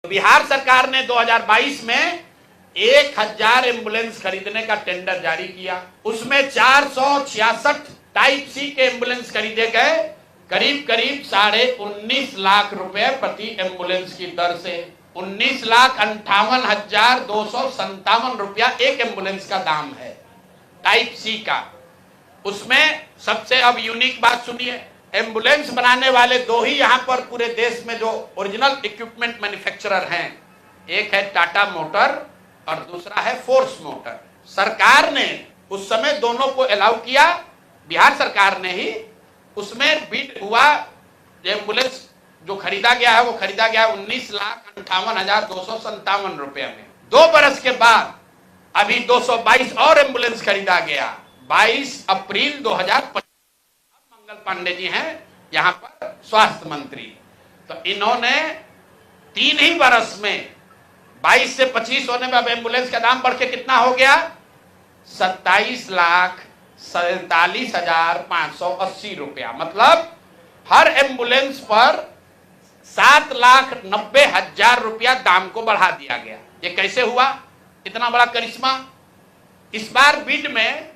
बिहार सरकार ने 2022 में 1000 एम्बुलेंस खरीदने का टेंडर जारी किया। उसमें 466 टाइप सी के एम्बुलेंस खरीदे गए, करीब करीब 19.5 लाख रुपए प्रति एम्बुलेंस की दर से। 19,58,257 रुपया एक एम्बुलेंस का दाम है टाइप सी का। उसमें सबसे अब यूनिक बात सुनिए, एम्बुलेंस बनाने वाले दो ही यहाँ पर पूरे देश में जो ओरिजिनल इक्विपमेंट मैन्युफैक्चरर हैं, एक है टाटा मोटर और दूसरा है फोर्स मोटर। सरकार ने उस समय दोनों को अलाउ किया, बिहार सरकार ने ही। उसमें बिड हुआ, एम्बुलेंस जो खरीदा गया है वो खरीदा गया 19,58,257 रुपये में। 2 बरस के बाद अभी 222 और एम्बुलेंस खरीदा गया। 22 अप्रैल 2025 मंगल पांडे जी हैं यहाँ पर स्वास्थ्य मंत्री, तो इन्होंने 3 ही बरस में 22 से 25 होने में अब एम्बुलेंस का दाम बढ़ के कितना हो गया, 27,47,580 रुपया। मतलब हर एम्बुलेंस पर 7,90,000 रुपया दाम को बढ़ा दिया गया। ये कैसे हुआ, इतना बड़ा करिश्मा? इस बार बिड में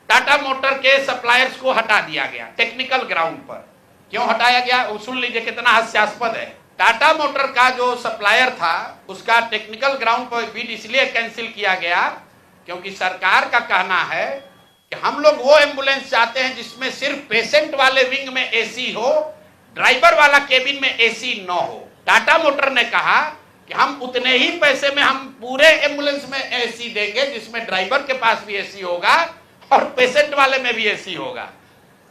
टाटा मोटर के सप्लायर्स को हटा दिया गया टेक्निकल ग्राउंड पर। क्यों हटाया गया, सुन लीजिए कितना हास्यास्पद है। टाटा मोटर का जो सप्लायर था उसका टेक्निकल ग्राउंड पर बिड इसलिए कैंसिल किया गया क्योंकि सरकार का कहना है कि हम लोग वो एम्बुलेंस चाहते हैं जिसमें सिर्फ पेशेंट वाले विंग में एसी हो, ड्राइवर वाला केबिन में एसी न हो। टाटा मोटर ने कहा कि हम उतने ही पैसे में हम पूरे एम्बुलेंस में एसी देंगे जिसमें ड्राइवर के पास भी एसी होगा और पेशेंट वाले में भी एसी होगा।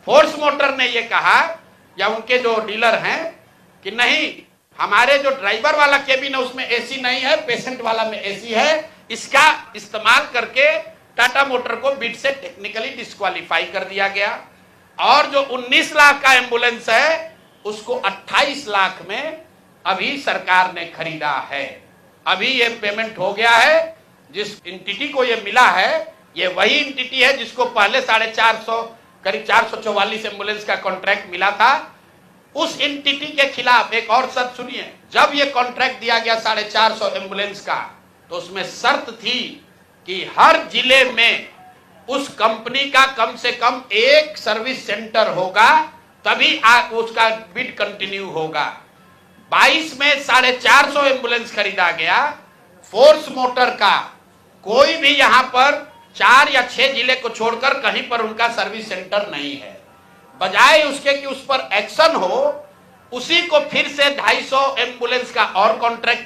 फोर्स मोटर ने ये कहा, या उनके जो डीलर हैं, कि नहीं, हमारे जो ड्राइवर वाला केबिन है उसमें एसी नहीं है, पेशेंट वाला में एसी है। इसका इस्तेमाल करके टाटा मोटर को बिड से टेक्निकली डिस्क्वालीफाई कर दिया गया। और जो 19 लाख का एम्बुलेंस है उसको 28 लाख में अभी सरकार ने खरीदा है। अभी ये पेमेंट हो गया है। जिस एंटिटी को ये मिला है ये वही एंटिटी है जिसको पहले 450 करीब 444 एम्बुलेंस का कॉन्ट्रैक्ट मिला था। उस एंटिटी के खिलाफ एक और शर्त सुनिए, जब ये कॉन्ट्रैक्ट दिया गया 450 एम्बुलेंस का, तो उसमें शर्त थी कि हर जिले में उस कंपनी का कम से कम एक सर्विस सेंटर होगा, तभी उसका बिड कंटिन्यू होगा। 22 में 450 एम्बुलेंस खरीदा गया। फोर्स मोटर का कोई भी यहाँ पर 4 या 6 जिले को छोड़कर कहीं पर उनका सर्विस सेंटर नहीं है। बजाय उसके कि उस पर एक्शन हो, उसी को फिर से 250 एम्बुलेंस का और कॉन्ट्रैक्ट